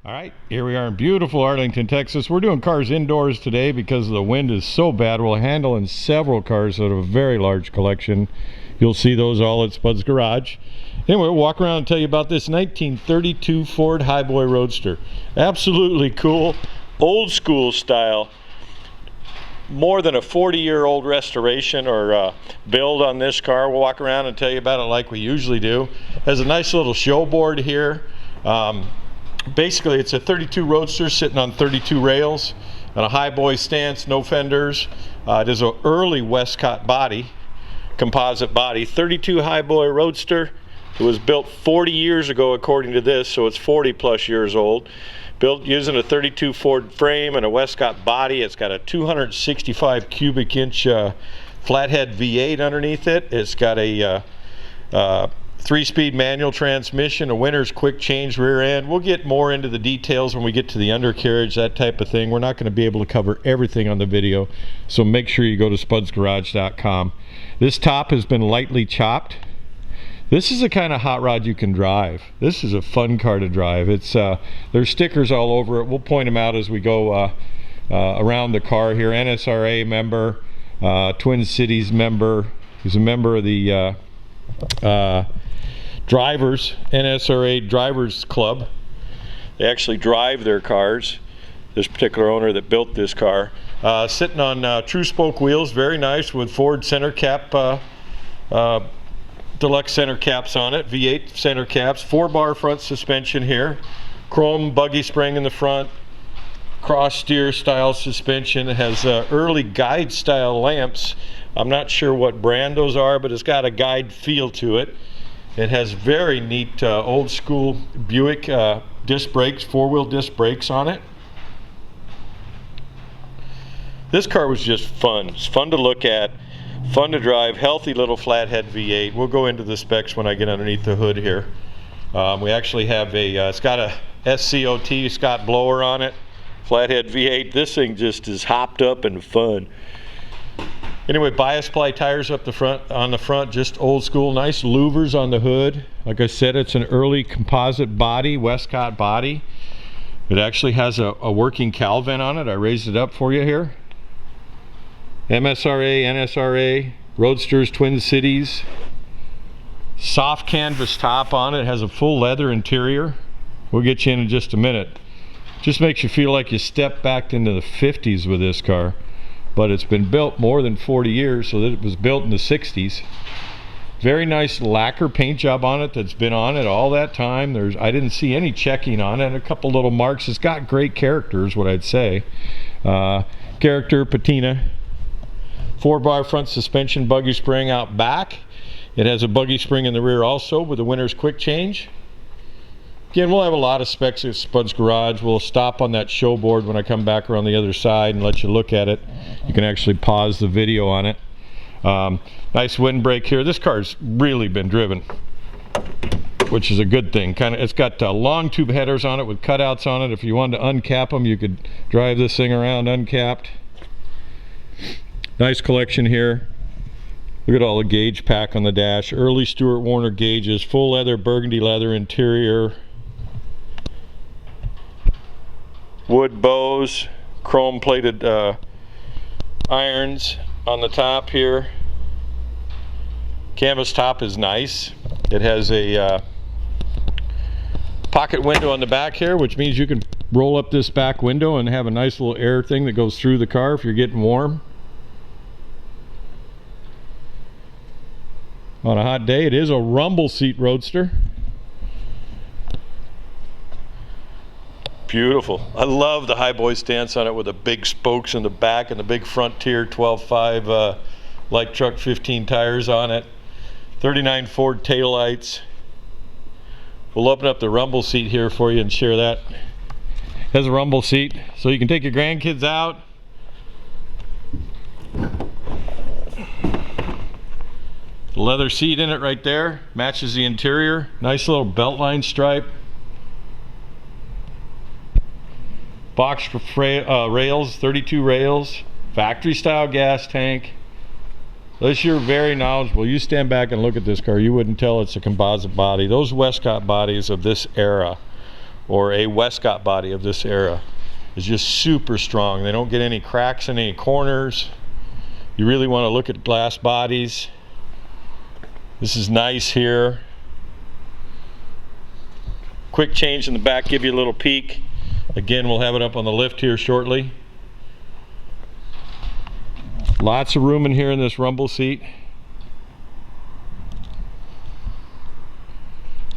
All right, here we are in beautiful Arlington, Texas. We're doing cars indoors today because the wind is so bad. We're handling several cars out of a very large collection. You'll see those all at Spud's Garage. Anyway, we'll walk around and tell you about this 1932 Ford Highboy Roadster. Absolutely cool, old school style. More than a 40-year-old restoration or build on this car. We'll walk around and tell you about it like we usually do. Has a nice little show board here. Basically, it's a 32 Roadster sitting on 32 rails on a highboy stance, no fenders. It is an early Westcott body, composite body. 32 highboy Roadster. It was built 40 years ago according to this, so it's 40 plus years old. Built using a 32 Ford frame and a Westcott body. It's got a 265 cubic inch flathead V8 underneath it. It's got a 3-speed manual transmission, a winner's quick change rear end. We'll get more into the details when we get to the undercarriage, that type of thing. We're not going to be able to cover everything on the video, so make sure you go to spudsgarage.com. This top has been lightly chopped. This is the kind of hot rod you can drive. This is a fun car to drive. It's there's stickers all over it. We'll point them out as we go around the car here. NSRA member, Twin Cities member. He's a member of the NSRA Drivers Club. They actually drive their cars. This particular owner that built this car. Sitting on true spoke wheels, very nice with Ford center cap, deluxe center caps on it, V8 center caps, 4-bar front suspension here, chrome buggy spring in the front, cross steer style suspension. It has early guide style lamps. I'm not sure what brand those are, but it's got a guide feel to it. It has very neat old school Buick disc brakes, 4-wheel disc brakes on it. This car was just fun. It's fun to look at, fun to drive, healthy little flathead V8. We'll go into the specs when I get underneath the hood here. We actually have it's got a S.C.O.T. Scott blower on it, flathead V8. This thing just is hopped up and fun. Anyway, bias ply tires up the front, on the front, just old school, nice louvers on the hood. Like I said, it's an early composite body, Westcott body. It actually has a working cowl vent on it. I raised it up for you here. MSRA, NSRA, Roadsters, Twin Cities. Soft canvas top on it. It has a full leather interior. We'll get you in just a minute. Just makes you feel like you stepped back into the 50s with this car. But it's been built more than 40 years, so that it was built in the 60s. Very nice lacquer paint job on it that's been on it all that time. I didn't see any checking on it. A couple little marks. It's got great character is what I'd say. Character, patina. 4-bar front suspension, buggy spring out back. It has a buggy spring in the rear also with a winner's quick change. Again, we'll have a lot of specs at Spud's Garage. We'll stop on that show board when I come back around the other side and let you look at it. You can actually pause the video on it. Nice windbreak here. This car's really been driven, which is a good thing. It's got long tube headers on it with cutouts on it. If you wanted to uncap them, you could drive this thing around uncapped. Nice collection here. Look at all the gauge pack on the dash. Early Stewart Warner gauges, full leather, burgundy leather interior. Wood bows, chrome plated irons on the top here. Canvas top is nice. It has a pocket window on the back here, which means you can roll up this back window and have a nice little air thing that goes through the car if you're getting warm. On a hot day, it is a rumble seat Roadster. Beautiful. I love the highboy stance on it with the big spokes in the back and the big Frontier 12.5 light truck 15 tires on it. 39 Ford taillights. We'll open up the rumble seat here for you and share that. It has a rumble seat so you can take your grandkids out. Leather seat in it right there, matches the interior. Nice little belt line stripe. Box rails, 32 rails, factory style gas tank. Unless you're very knowledgeable, you stand back and look at this car, you wouldn't tell it's a composite body. Those Westcott bodies of this era or a Westcott body of this era, is just super strong. They don't get any cracks in any corners. You really want to look at glass bodies. This is nice here. Quick change in the back, give you a little peek. Again, we'll have it up on the lift here shortly. Lots of room in here in this rumble seat.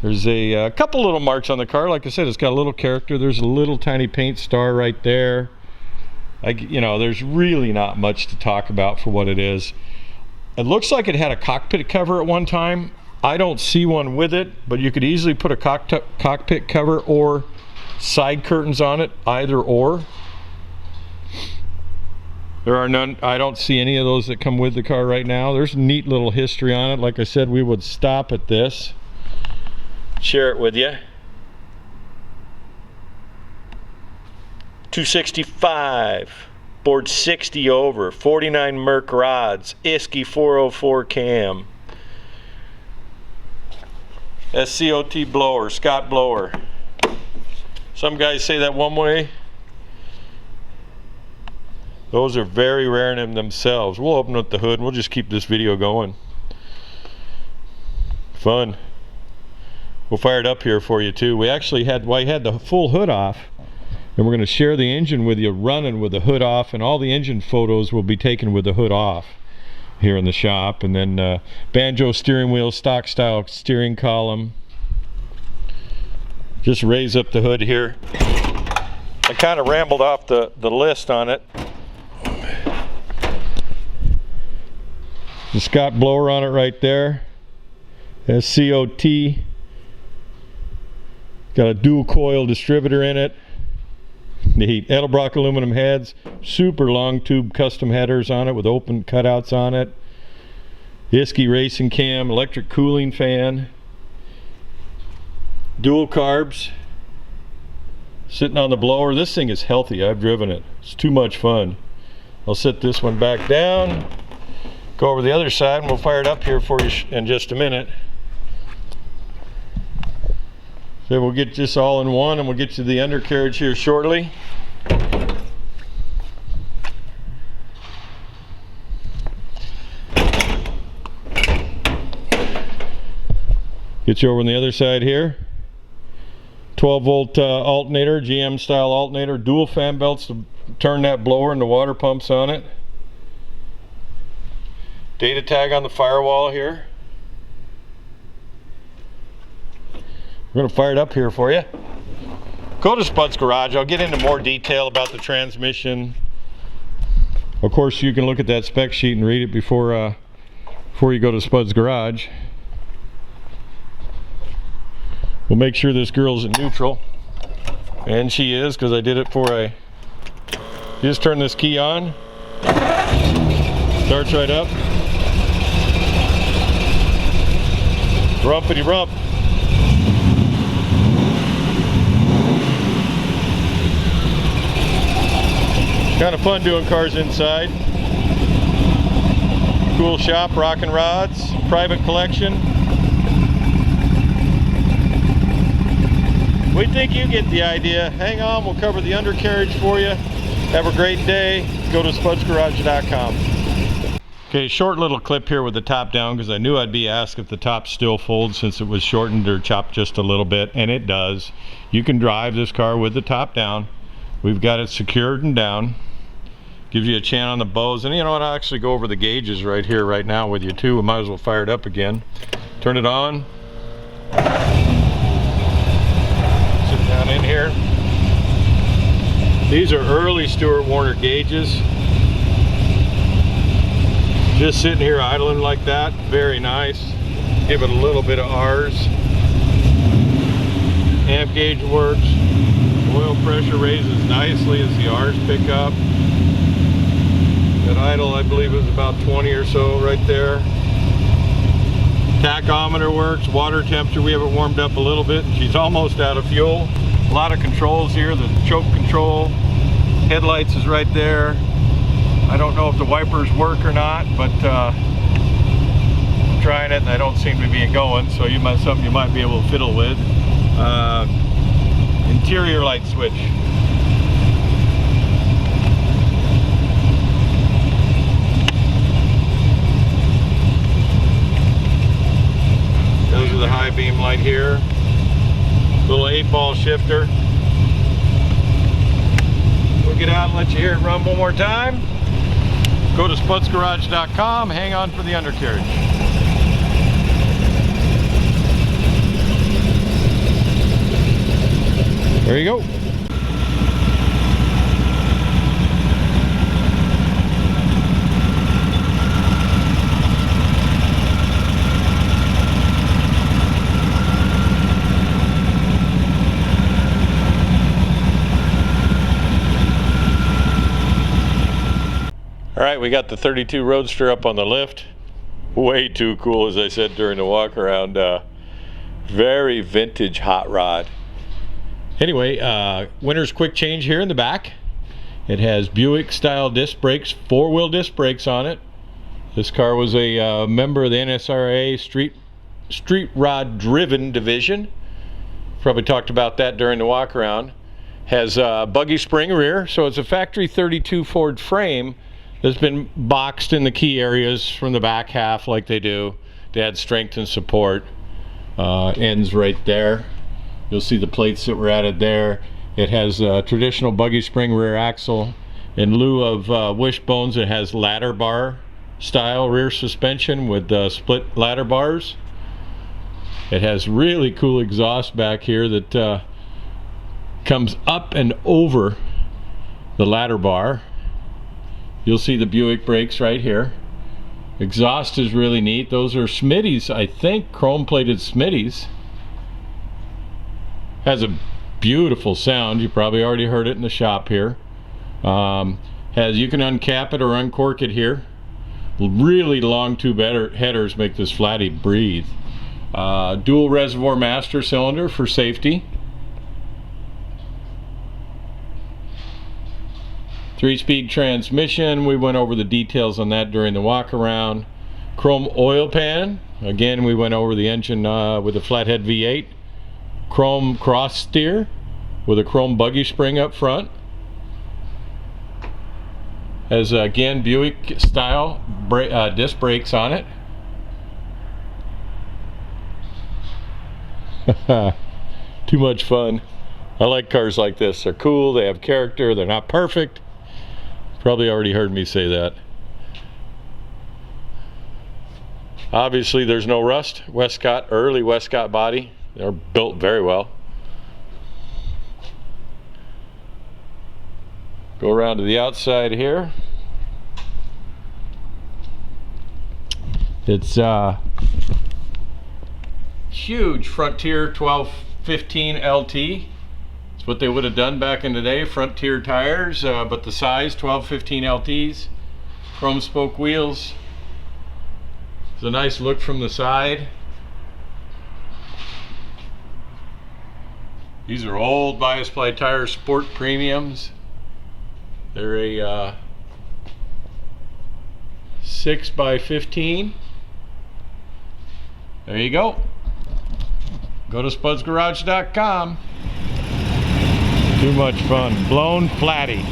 There's a couple little marks on the car. Like I said, it's got a little character. There's a little tiny paint star right there. You know, there's really not much to talk about for what it is. It looks like it had a cockpit cover at one time. I don't see one with it, but you could easily put a cockpit cover or side curtains on it, either or. There are none. I don't see any of those that come with the car right now. There's a neat little history on it. Like I said, we would stop at this, share it with you. 265, board 60 over, 49 Merc rods, S.C.O.T 404 cam, S.C.O.T blower, Scott blower. Some guys say that one way. Those are very rare in themselves. We'll open up the hood and we'll just keep this video going. Fun. We'll fire it up here for you too. We actually had, well, I had the full hood off, and we're going to share the engine with you running with the hood off, and all the engine photos will be taken with the hood off here in the shop. And then banjo steering wheel, stock style steering column. Just raise up the hood here. I kind of rambled off the list on it. The Scott blower on it right there. S.C.O.T. Got a dual coil distributor in it. Neat. Edelbrock aluminum heads. Super long tube custom headers on it with open cutouts on it. Isky racing cam, electric cooling fan. Dual carbs. Sitting on the blower. This thing is healthy. I've driven it. It's too much fun. I'll set this one back down. Go over the other side and we'll fire it up here for you in just a minute. So we'll get this all in one, and we'll get to the undercarriage here shortly. Get you over on the other side here. 12 volt alternator, GM style alternator, dual fan belts to turn that blower, and the water pumps on it. Data tag on the firewall here. We're going to fire it up here for you. Go to Spud's Garage. I'll get into more detail about the transmission. Of course, you can look at that spec sheet and read it before you go to Spud's Garage. We'll make sure this girl's in neutral. And she is, because I did it for a... Just turn this key on. Starts right up. Rumpity rump. Kind of fun doing cars inside. Cool shop, rockin' rods, private collection. We think you get the idea. Hang on, we'll cover the undercarriage for you. Have a great day. Go to spudsgarage.com. Okay, short little clip here with the top down, because I knew I'd be asked if the top still folds since it was shortened or chopped just a little bit, and it does. You can drive this car with the top down. We've got it secured and down. Gives you a chance on the bows, and you know what, I'll actually go over the gauges right here right now with you too. We might as well fire it up again. Turn it on. Sit down in here. These are early Stuart Warner gauges. Just sitting here idling like that, very nice. Give it a little bit of R's. Amp gauge works. Oil pressure raises nicely as the R's pick up. At idle, I believe it was about 20 or so right there. Tachometer works. Water temperature, we have it warmed up a little bit. She's almost out of fuel. A lot of controls here. The choke control. Headlights is right there. I don't know if the wipers work or not, but I'm trying it and I don't seem to be going, so something you might be able to fiddle with. interior light switch. Those are the high beam light here. Little 8-ball shifter. We'll get out and let you hear it run one more time. Go to spudsgarage.com, hang on for the undercarriage. There you go. All right, we got the 32 Roadster up on the lift. Way too cool, as I said during the walk around. Very vintage hot rod. Anyway, winner's quick change here in the back. It has Buick style disc brakes, 4-wheel disc brakes on it. This car was a member of the NSRA street rod driven division. Probably talked about that during the walk around. Has buggy spring rear, so it's a factory 32 Ford frame that's been boxed in the key areas from the back half like they do to add strength and support. Ends right there. You'll see the plates that were added there. It has a traditional buggy spring rear axle. In lieu of wishbones, it has ladder bar style rear suspension with split ladder bars. It has really cool exhaust back here that comes up and over the ladder bar. You'll see the Buick brakes right here. Exhaust is really neat. Those are Smitty's, I think, chrome plated Smitty's. Has a beautiful sound. You probably already heard it in the shop here. You can uncap it or uncork it here. Really long tube headers make this flatty breathe. Dual reservoir master cylinder for safety. 3-speed transmission. We went over the details on that during the walk around. Chrome oil pan. Again, we went over the engine with a Flathead V8. Chrome cross steer with a chrome buggy spring up front. Has again Buick style disc brakes on it. Too much fun. I like cars like this. They're cool, they have character, they're not perfect. Probably already heard me say that. Obviously there's no rust. Westcott, early Westcott body. They're built very well. Go around to the outside here. It's huge Frontier 1215 LT. It's what they would have done back in the day, Frontier tires, but the size, 1215 LTs. Chrome spoke wheels. It's a nice look from the side. These are old bias ply tire sport premiums. They're a 6x15. There you go. Go to spudsgarage.com. Too much fun. Blown flatty.